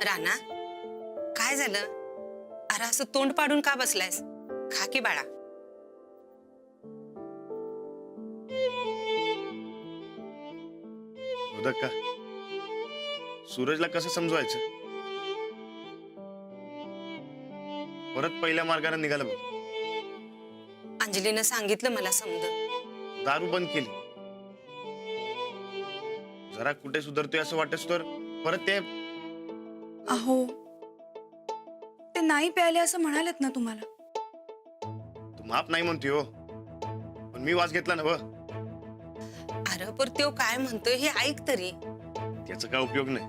राणा, काय झालं? अरे असं तोंड पाडून का बसलायस? खा की बाळा. का सूरजला कसं समजवायचं? परत पहिल्या मार्गाने निघाला बघ. अंजलीनं सांगितलं मला समज. दारू बंद केली. जरा कुठे सुधारतोय असं वाटस तर परत ते. अहो, ते नाही प्यायले असं म्हणालेत ना तुम्हाला. तू माफ नाही म्हणतोय हो, पण मी वास घेतला ना व. अरे पर तो काय म्हणतोय हे ऐक तरी. त्याचा काय उपयोग नाही.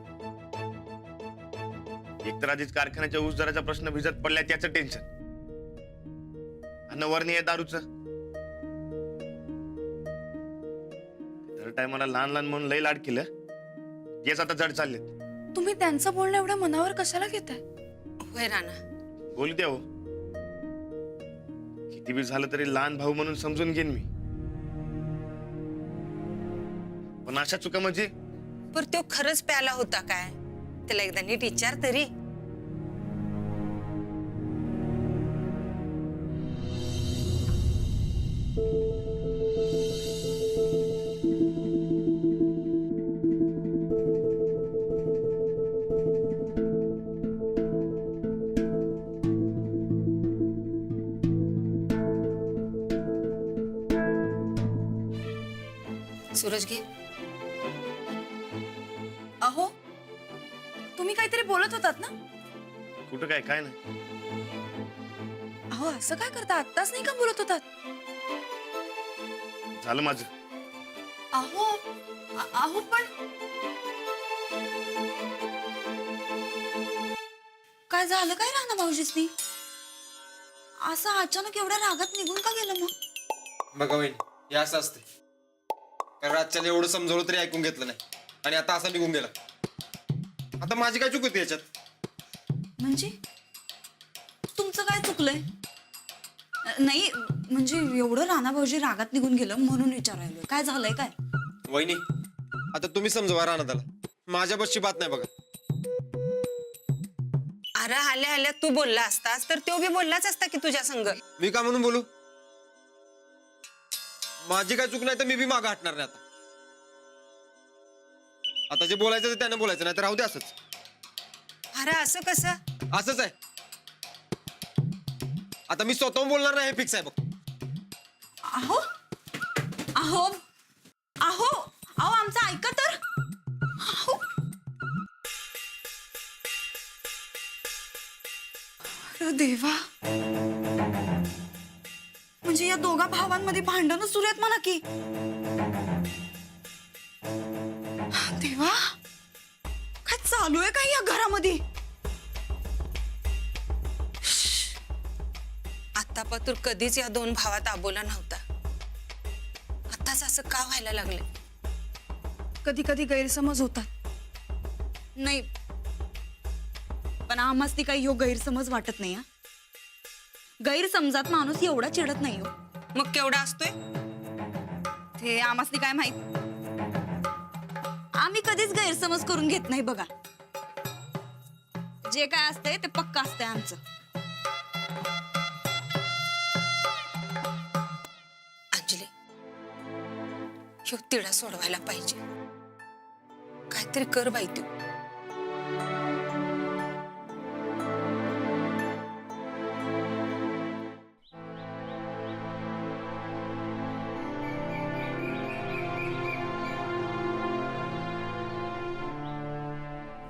एकतर आधीच कारखान्याच्या ऊस दराचा प्रश्न भिजत पडलाय, त्याचं टेन्शन. आणि वरणी आहे दारूच. दर टायमाला लहान लहान म्हणून लय लाड केलं, हेच आता जड चाललेत. तुम्ही त्यांचं बोलणं एवढं मनावर कशाला घेताय? होय राणा, बोलू द्या हो. किती बी झालं तरी लहान भाऊ म्हणून समजून घेईन मी. पण अशा चुका म्हणजे पर तो खरंच प्याला होता काय? त्याला एकदा नीट विचार तरी. सूरज घे. अहो, तुम्ही काहीतरी बोलत होतात ना? कुठं काय नाही. अहो, असं काय करता? आत्ताच नाही का बोलत होतात? झालं माझं. अहो, अहो पण काय झालं काय राणा भाऊजीसनी? असं अचानक एवढ्या रागात निघून का गेलं मग? बघा वहिनी, हे असं असते. कारण रातच्याला एवढं समजवलं तरी ऐकून घेतलं नाही, आणि आता असा निघून गेला. आता माझी काय चूक होती याच्यात? म्हणजे तुमचं काय चुकलंय? नाही म्हणजे एवढं राणा भाऊजी रागात निघून गेलं म्हणून विचारायला. काय झालंय काय? वहिनी, आता तुम्ही समजवा राणादाला. माझ्या बसची बात नाही बघा. अरे आल्या आल्या तू बोलला असतास तर तो बी बोललाच असता की तुझ्या संग. मी का म्हणून बोलू? माझी काय चूक नाही तर मी बी मागं हटणार नाही. आता जे बोलायचं ते त्यानं बोलायचं, नाही तर राहू दे असंच. अरे असं कसं? असंच आहे. आता मी स्वतःहून बोलणार नाही, हे फिक्स आहे बघ. अहो अहो अहो अहो आमचं ऐका तर. अहो. अरे देवा, म्हणजे या दोघा भावांमध्ये भांडणं सुरू आहेत म्हणा की. देवा, काय चालू आहे काय या घरामध्ये? आतापासून कधीच या दोन भावात आबोला नव्हता. आताच असं का व्हायला लागलं? कधी कधी गैरसमज होतात. नाही, पण आम्हाच ती काही ह्यो गैरसमज वाटत नाही. हा, गैरसमजात माणूस एवढा चिडत नाही हो. मग केवढा असतोय? ते आम्हाच ती काय माहित. आम्ही कधीच गैरसमज करून घेत नाही बघा. जे काय असतंय ते पक्का असतंय आमचं. अंजली, ह्यो तिढा सोडवायला पाहिजे. काहीतरी कर बाई तू.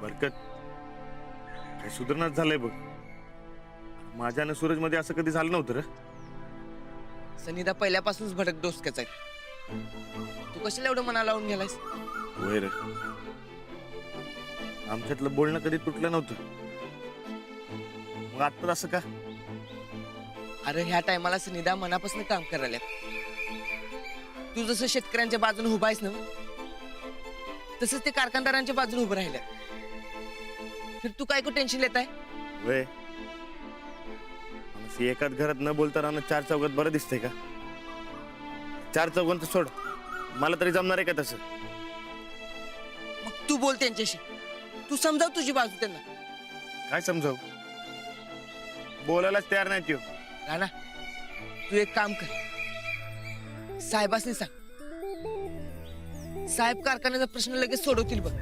बरकत, काय सुधारणाच झालंय बघ. माझ्या आणि सूरज मध्ये असं कधी झालं नव्हतं रे. सनीदा पहिल्यापासूनच भडक डोसक्याच आहे. तू कशाला एवढं मनाला लावून गेलायस? होय रे, आमच्यातलं बोलणं कधी तुटलं नव्हतं. मग आता असं का? अरे ह्या टायमाला सनीदा मनापासून काम करायला. तू जसं शेतकऱ्यांच्या बाजूने उभा आहेस ना, तसंच ते कारखानदारांच्या बाजूने उभं राहिल्या. फिर तू काय को टेन्शन लेत आहे? वय एकाच घरात न बोलता राहणं चार चौघात बरं दिसतंय का? चार चौघांचं सोड, मला तरी जमणार आहे का तसं? मग तू बोल त्यांच्याशी. तू समजाव तुझी बाजू त्यांना. काय समजावं? बोलायलाच तयार नाही त्यो. राणा तू एक काम कर, साहेबासनी सांग. साहेब कारखान्याचा प्रश्न लगेच सोडवतील बघ.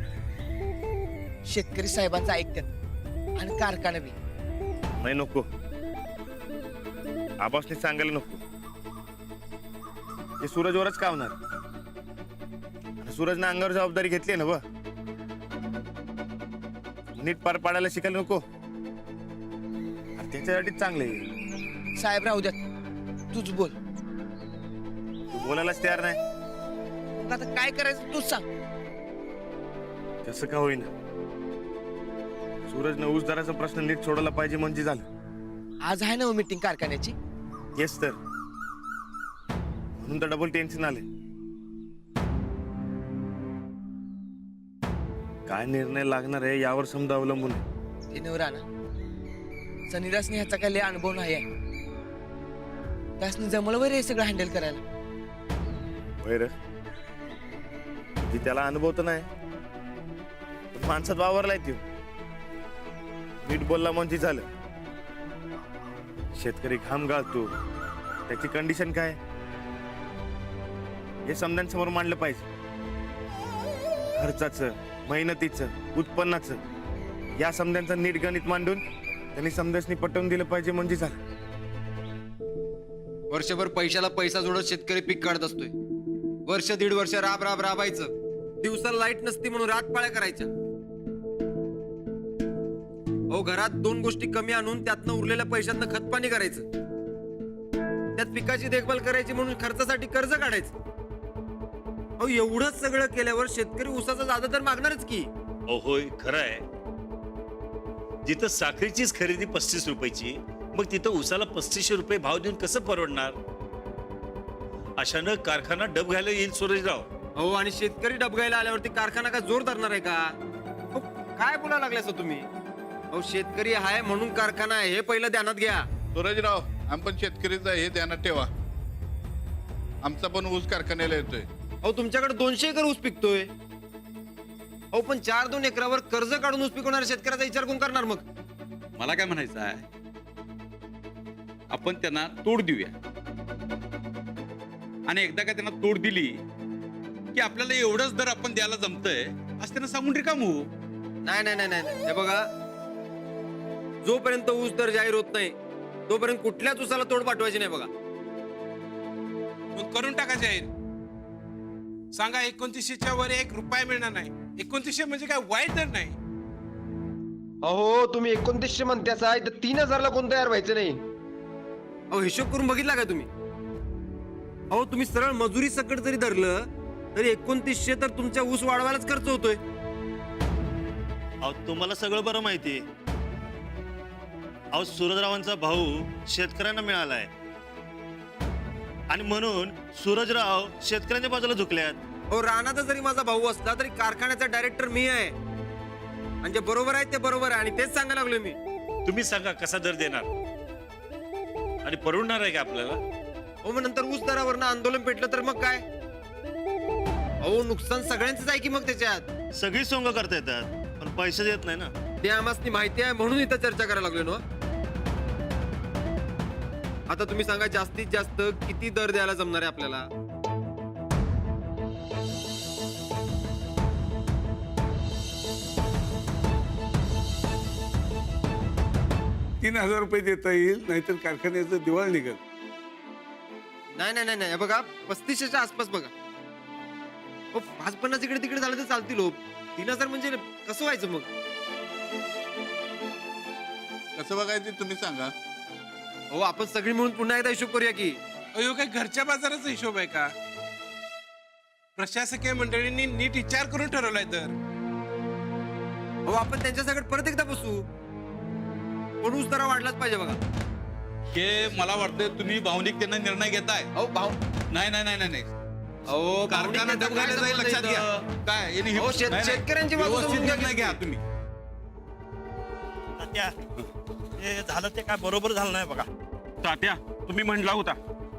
शेतकरी साहेबांचं ऐकतात आणि कारखाना बी. नाही नको, आबासने सांगायला नको. हे सूरजवरच का होणार? आणि सूरजनं अंगावर जबाबदारी घेतली ना व, नीट पार पाडायला शिकायला नको? आणि त्याच्यासाठी चांगले. साहेब राहू द्यात, तूच बोल. तू बोलायलाच तयार नाही. मग आता काय करायचं तूच सांग. कसं का होईना, सूरजनं ऊस दराचा प्रश्न नीट सोडवला पाहिजे म्हणजे झालं. आज आहे ना मीटिंग कारखान्याची. येस तर, म्हणून तर डबल टेन्शन आले. काय निर्णय लागणार आहे यावर समजा अवलंबून आहे. हे नव राणा, सनीदासने ह्याचा काही लय अनुभव नाही आहे. त्यासनी जमलं वगैरे हे सगळं हँडल करायला. वैर त्याला अनुभव तर नाही, पण माणसात वावरलाय त्यो. नीट बोलला म्हणजे झालं. शेतकरी घाम गाळतो, त्याची कंडिशन काय हे समद्यांसमोर मांडलं पाहिजे. खर्चाचं, मेहनतीचं, उत्पन्नाचं या समद्यांचं नीट गणित मांडून त्यांनी समद्यांनी पटवून दिलं पाहिजे म्हणजे झालं. वर्षभर पैशाला पैसा जोडत शेतकरी पीक काढत असतोय. वर्ष दीड वर्ष राबायचं. दिवसाला लाईट नसती म्हणून रातपाळ्या करायच्या. अहो घरात 2 गोष्टी कमी आणून त्यातनं उरलेल्या पैशातनं खतपाणी करायचं. त्यात पिकाची देखभाल करायची म्हणून खर्चासाठी कर्ज काढायचं. अहो एवढंच सगळं केल्यावर शेतकरी ऊसाचा जादा दर मागणारच की. होय खरं आहे. जिथं साखरेचीच खरेदी 35 रुपयाची, मग तिथं ऊसाला 3500 रुपये भाव देऊन कसं परवडणार? अशानं कारखाना डब घ्यायला येईल सूरजराव. अहो आणि शेतकरी डबगायला आल्यावरती कारखाना काय जोर धरणार आहे का? अहो, काय बोलायला लागलाय तुम्ही? अहो शेतकरी आहे म्हणून कारखाना आहे हे पहिलं ध्यानात घ्या. सूरजराव, आम्ही पण शेतकरीच आहे हे ध्यानात ठेवा. आमचा पण ऊस कारखान्याला येतोय. अहो तुमच्याकडे 200 एकर ऊस पिकतोय. अहो पण 4-2 एकरावर कर्ज काढून ऊस पिकवणाऱ्या शेतकऱ्याचा विचार कोण करणार मग? मला काय म्हणायचं आहे, आपण त्यांना तोड देऊया. आणि एकदा का त्यांना तोड दिली की आपल्याला एवढंच दर आपण द्यायला जमतंय असं त्यांना सांगून रिकाम होऊ. नाही. हे बघा, जोपर्यंत ऊस दर जाहीर होत नाही तोपर्यंत कुठल्याच ऊसाला तोड पाठवायची नाही बघा. मग करून टाका जाहीर. सांगा 2900च्या वर 1 रुपया मिळणार नाही. 2900 म्हणजे काय वाईट दर नाही. अहो तुम्ही 2900 म्हणत्याच आहे तर 3000 ला कोण तयार व्हायचं नाही. अहो हिशोब करून बघितला का तुम्ही? अहो तुम्ही सरळ मजुरी सकट जरी धरलं तरी 2900 तर तुमच्या ऊस वाढवायलाच खर्च होतोय. अहो तुम्हाला सगळं बरं माहिती आहे. अहो सूरजरावांचा भाऊ शेतकऱ्यांना मिळालाय आणि म्हणून सूरजराव शेतकऱ्यांच्या बाजूला झुकल्यात. अहो राणाचा जरी माझा भाऊ असला तरी कारखान्याचा डायरेक्टर मी आहे. आणि जे बरोबर आहे ते बरोबर आहे आणि तेच सांगायला लागलोय मी. तुम्ही सांगा कसा दर देणार आणि परवडणार आहे का आपल्याला? हो मग नंतर ऊस दरावरनं आंदोलन पेटलं तर मग काय? अहो नुकसान सगळ्यांचंच आहे की मग त्याच्यात. सगळी सोंग करता येतात पण पैसे देत नाही ना. ते आम्हाला माहिती आहे म्हणून इथं चर्चा करायला लागलो ना. आता तुम्ही सांगा जास्तीत जास्त किती दर द्यायला जमणार आहे आपल्याला? ₹3000 देता येईल, नाहीतर कारखान्याचं दिवाळ निघल. नाही बघा 3500च्या आसपास बघा. 5-50 इकडे तिकडे झालं तर चालतील हो. 3000 म्हणजे कसं व्हायचं मग? कसं बघायचं तुम्ही सांगा. हो आपण सगळी मिळून पुन्हा एकदा हिशोब करूया की. अयो काय घरच्या बाजाराचा हिशोब आहे का? प्रशासकीय मंडळींनी नीट विचार करून ठरवलाय तर. हो आपण त्यांच्या सगळं परत एकदा बसू. पण ऊस दरा वाढलाच पाहिजे बघा. हे मला वाटतंय तुम्ही भावनिकतेने निर्णय घेताय. अहो भाव नाही. अहो कारखाना डब घायला जाईल लक्षात घ्या. काय यांनी हो, शेतकऱ्यांची बाजू व्यवस्थित समजून घ्या निर्णय की. घ्या तुम्ही. हे झालं ते काय बरोबर झालं नाही बघा. तात्या, तुम्ही म्हणला होता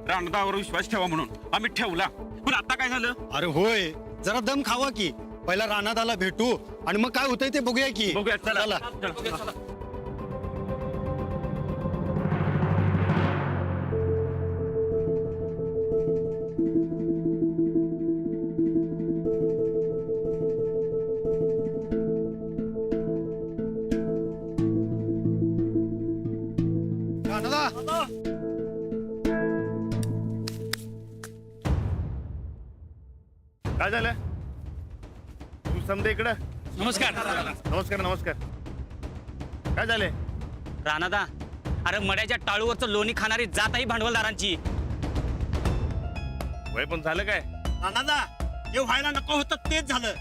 राणदावर विश्वास ठेवा म्हणून, आम्ही ठेवला. पण आता काय झालं? अरे होय, जरा दम खावा की. पहिला रानादाला भेटू आणि मग काय होतंय ते बघूया की. बघूया, चला. राणादा काय झालं तुम्ही समजा इकडं. नमस्कार नमस्कार नमस्कार. काय झालंय? राणादा, अरे मड्याच्या टाळूवरचं लोणी खाणारी जात आहे भांडवलदारांची. वय पण झालं काय? राणादा हे व्हायला नको होतं तेच झालं.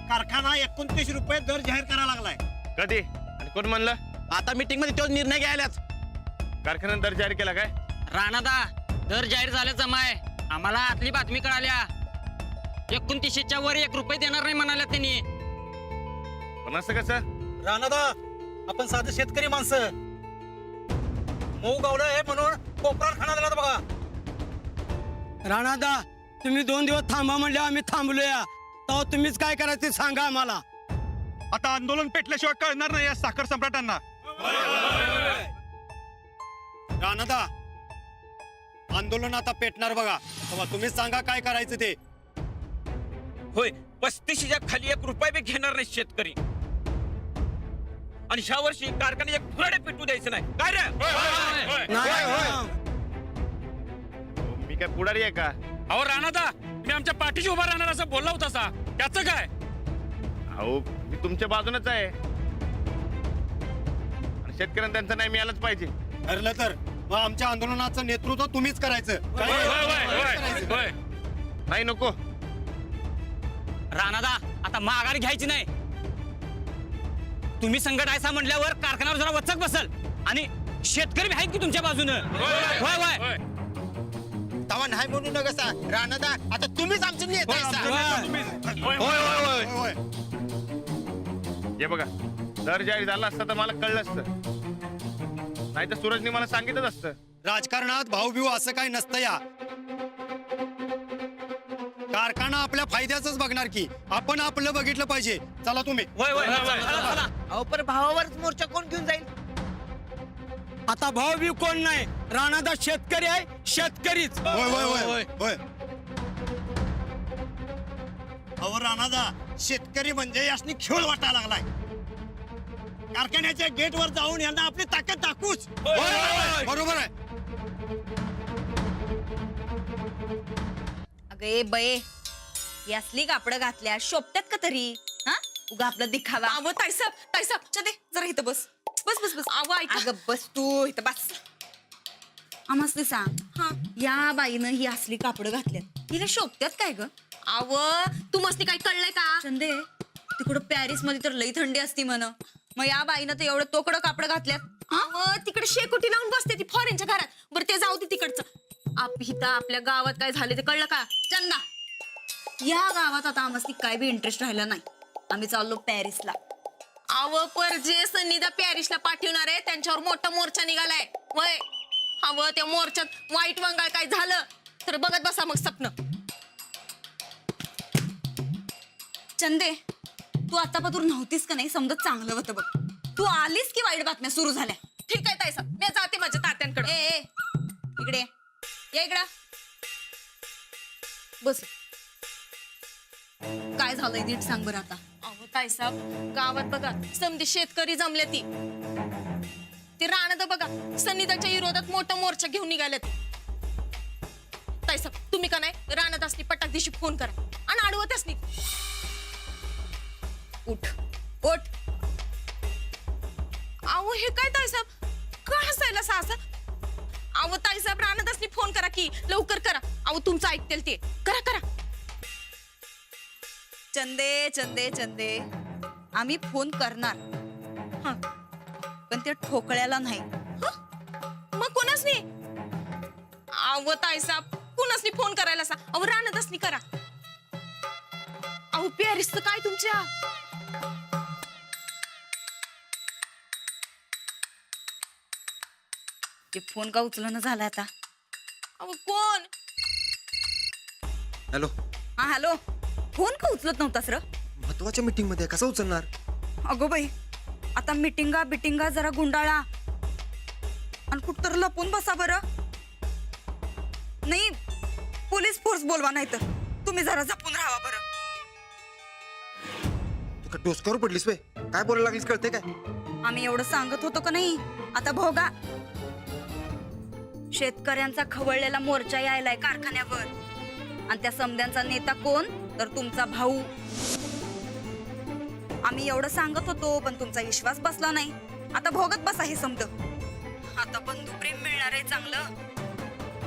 कारखाना 29 रुपये दर जाहीर करायला लागलाय. कधी आणि कोण म्हणलं? आता मीटिंग मध्ये तोच निर्णय घ्यायलाच. कारखान्याने दर जाहीर केला काय? राणादा, दर जाहीर झाल्याचं माय आम्हाला आतली बातमी कळाल्या. 29च्या वर 1 रुपये देणार नाही म्हणाल्या त्यांनी. पण असं कसं? राणादा आपण साधे शेतकरी माणसं मऊ गावलं आहे म्हणून कोपरात खाना दिला बघा. राणादा तुम्ही 2 दिवस थांबा म्हणले आम्ही थांबलोया. तेव्हा तुम्हीच काय करायचं ते सांगा आम्हाला. आता आंदोलन पेटल्याशिवाय कळणार नाही या साखर सम्राटांना. राणादा आंदोलन आता पेटणार बघा. तेव्हा तुम्हीच सांगा काय करायचं ते. होय, 35च्या खाली 1 रुपया बी घेणार नाही शेतकरी. आणि ह्या वर्षी कारखान्याचे फुरडे पेटू द्यायचं नाही. काय रे? नाही. मी काय पुढारी आहे का? अहो राणादा, मी आमच्या पाठीशी उभा राहणार असं बोलला होता सा. त्याचं काय? अहो मी तुमच्या बाजूनच आहे आणि शेतकऱ्यांना त्यांचा नाही मिळालंच पाहिजे. ठरलं तर मग आमच्या आंदोलनाचं नेतृत्व तुम्हीच करायचं. होय. नाही नको. राणादा, आता माघार घ्यायची नाही. तुम्ही संकट आहे म्हटल्यावर कारखान्यावर जरा वचक बसल आणि शेतकरी आहेत की तुमच्या बाजूनं. होय. तवा नाही म्हणू नका सा. राणादा आता तुम्हीच आमचे नेते आहे सा. होय. हे बघा, दर जाहीर झाला असता तर मला कळलं असतं. नाही तर सूरजने मला सांगितलंच असतं. राजकारणात भाऊ असं काही नसतं या. कारखाना आपल्या फायद्याच बघणार की आपण आपलं बघितलं पाहिजे. चला तुम्ही. अहो पण भावावरच मोर्चा कोण घेऊन जाईल? आता भाऊ कोण नाही. राणादा शेतकरी आहे. शेतकरीच. होय. अहो राणादा शेतकरी म्हणजे यासनी खेळ वाटायला लागलाय. कारखान्याच्या गेटवर जाऊन यांना आपली ताकद दाखवूच. बरोबर आहे. अगे बये यासली कापडं घातल्या शोभत्यात का तरी? हा उगा आपलं दिखावा. अहो ताईसाब चले जरा इथं बस. अगं बस तू इथं बस. आम्हाला सांग, हा या बाईनं ही असली कापडं घातल्यात तिला शोभत्यात काय ग? अव तू मस्ती काय कळलंय का? चंदे तिकडं पॅरिस मध्ये तर लई थंडी असती म्हण. मग या बाईनं तर एवढं तोकडं कापडं घातल्यात. अव तिकडे शेकोटी लावून बसते ती फॉरेनच्या घरात. बरं ते जाऊ दे तिकडचं. इथं आपल्या गावात काय झाले ते कळलं का? चंदा या गावात आता आम्हाला काय बी इंटरेस्ट राहिला नाही. आम्ही चाललो पॅरिसला. अव पर जे सन्निधा पॅरिसला पाठवणार आहे त्यांच्यावर मोठा मोर्चा निघालाय. वय अव त्या मोर्चात वाईट वंगाळ काय झालं तर बघत बसा मग स्वप्न. चंदे तू आतापासून नव्हतीस का नाही समजत चांगलं होतं बघ. तू आलीस की वाईट बातम्या सुरू झाल्या. ठीक आहे ताईसाब, मी जाते माझ्या तात्यांकडे. ए इकडे ये इकडं बस. काय झालंय नीट सांग बरं आता. अहो ताईसाब, गावात बघा समधी शेतकरी जमले ती. ते राणा बघा सन्निधाच्या विरोधात मोठा मोर्चा घेऊन निघाले. ताईसाब तुम्ही का नाही राणादासनी पटाक दिवशी फोन करा आणि अडवतच नाही. उठ उठ. अहो हे काय ताईसाब काय हसायला सास? अहो ताईसाब राणादासनी फोन करा की लवकर करा. अहो तुमचं ऐकतील ते. करा. चंदे चंदे चंदे आम्ही फोन करणार हं. पण ते ठोकळ्याला नाही. मग कोणाच नाही? अहो ताईसाब कुणाच नाही फोन करायला सा. अहो राणादासनी करा. अहो पॅरिसचं काय तुमच्या? ते फोन का उचलणं झाला आता. अहो कोण? हॅलो, हा हॅलो. फोन का उचलत नव्हतास र? महत्वाच्या मीटिंग मध्ये कसं उचलणार? अगो बाई आता मिटिंगा जरा गुंडाळा आणि कुठतर लपून बसा बरं. नाही पोलीस फोर्स बोलवा नाही तर तुम्ही जरा जपून राहा बरं. तू का डोसक्यावर पडलीस वे? काय बोलायला लागलीस कळते काय? आम्ही एवढं सांगत होतो का नाही? आता भोगा. शेतकऱ्यांचा खवळलेला मोर्चा यायलाय कारखान्यावर आणि त्या समद्यांचा नेता कोण? तर तुमचा भाऊ. आम्ही एवढं सांगत होतो पण तुमचा विश्वास बसला नाही. आता भोगत बसा हे समद. आता बंधुप्रेम मिळणार आहे चांगलं.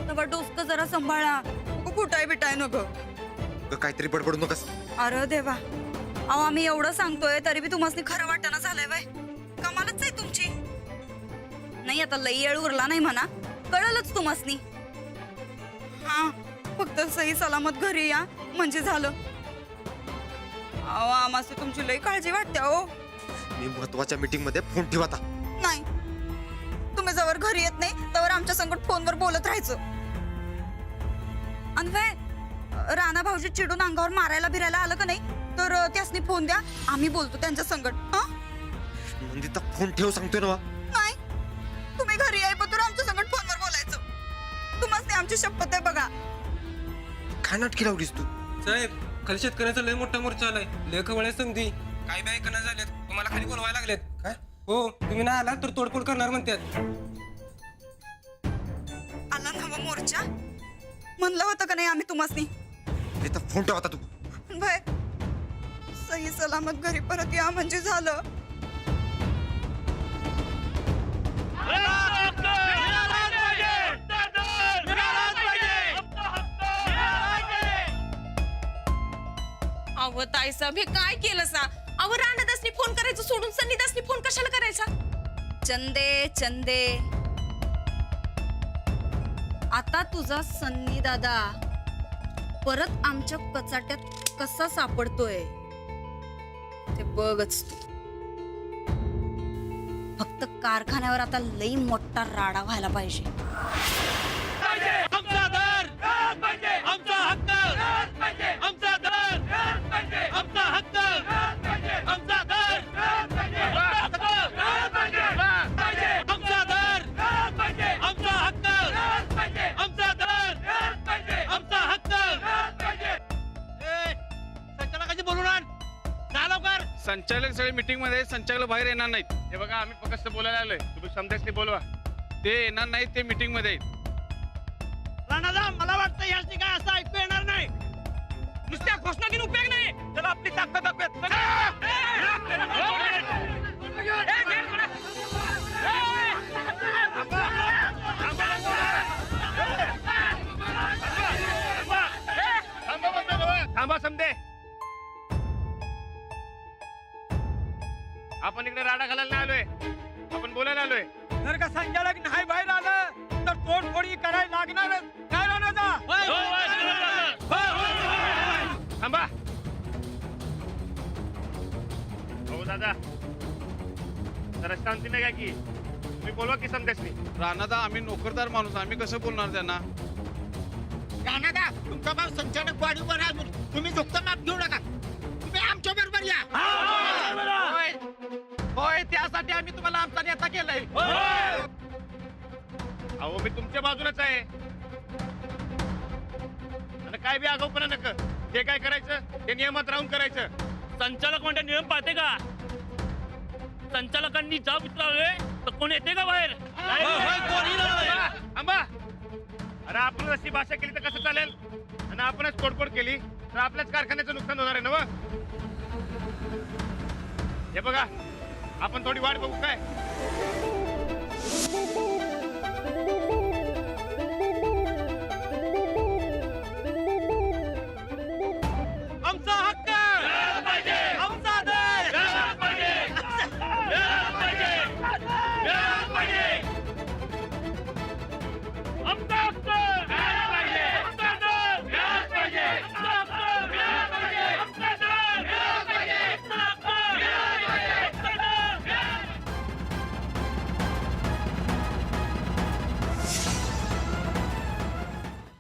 तेव्हा डोसकं जरा सांभाळा. कुठाय बिटाय नको. काहीतरी बडबडू नकस. अरे देवा, अहो आम्ही एवढं सांगतोय तरी बी तुम्हाला खरं वाटणं झालंय वय. कमालच आहे तुमची. नाही आता लई येळ उरला नाही म्हणा, कळलंच तुम्हासनी. हा, फक्त सही सलामत घरी या म्हणजे झालं. अहो आम्हाला तुमची लई काळजी वाटते. हो मी महत्वाच्या मीटिंग मध्ये फोन ठेवा आता. नाही, तुम्ही जवळ घरी येत नाही तवर आमच्या संकट फोनवर बोलत राहायचं. आणि वय राणा भाऊजी चिडून अंगावर मारायला बिरायला आलं का नाही तर त्यासनी फोन द्या, आम्ही बोलतो त्यांच्या संकट. नंदिता फोन ठेव सांगतोय ना. नाही, तुम्ही घरी याय पण आमच्या संकट फोनवर बोलायचं. तुम्हाला आमची शपथ आहे बघा. काय नाटकी लावलीस तू? साहेब, खाली शेतकऱ्यांचा लय मोठा मोर्चा आलाय. लय खवळ्या संधी काय बाय कना झालेत. तुम्हाला खाली बोलवायला लागलेत. काय हो, तुम्ही नाही आला तर तोडफोड करणार म्हणतात. आला नवा मोर्चा म्हणलं होतं का नाही आम्ही तुम्हासनी? नंदिता फोन ठेव आता तू. भय सही सलामत घरी परत या म्हणजे झालं. अव ताईसाहेब हे काय केलं सा? अव राणादासनी फोन करायचं सोडून सन्नीदासनी फोन कशाला करायचा? चंदे चंदे, आता तुझा सन्नी दादा परत आमच्या कचाट्यात कसा सापडतोय ते बघच तू. फक्त कारखान्यावर आता लई मोठा राडा व्हायला पाहिजे. संचालक सगळे मीटिंग मध्ये, संचालक बाहेर येणार नाहीत. हे बघा, आम्ही फक्त बोलायला आलोय. तुम्ही समजायचे बोलवा. ते येणार नाहीत, ते मीटिंग मध्ये. मला वाटतं याची काय असं ऐकू येणार नाही. नुसत्या घोषणा देऊन उपयोग नाही. चला आपली ताकद दाखवूयात. थांबा समदे. आपण इकडे राडा घालायला नाही आलोय, आपण बोलायला आलोय. जर का संचालक नाही बाहेर आलं तर तोडफोडी करायला लागणारच. काय राहणार? थांबा. हो दादा, जरा शांतीने घ्या की. तुम्ही बोलवा की समजायची. राणादा, आम्ही नोकरदार माणूस, आम्ही कसं बोलणार त्यांना? राणादा, तुमचा भाऊ संचालक वाढीवर आहे. तुम्ही झोपता माप घेऊ नका. तुम्ही आमच्या बरोबर या. होय, त्यासाठी आम्ही तुम्हाला आमचा नेता केलाय. अहो, मी तुमच्या बाजूनच आहे. आणि काय बी आगाऊपणा नका. जे काय करायचं ते नियमात राहून करायचं. संचालक म्हणजे नियम पाहते का? संचालकांनी जाब विचारले तर कोण येते का बाहेर? थांबा. अरे आपण अशी भाषा केली तर कसं चालेल? आणि आपणच तोडफोड केली तर आपल्याच कारखान्याचं नुकसान होणार आहे ना. हे बघा, आपण थोडी वाट बघू काय.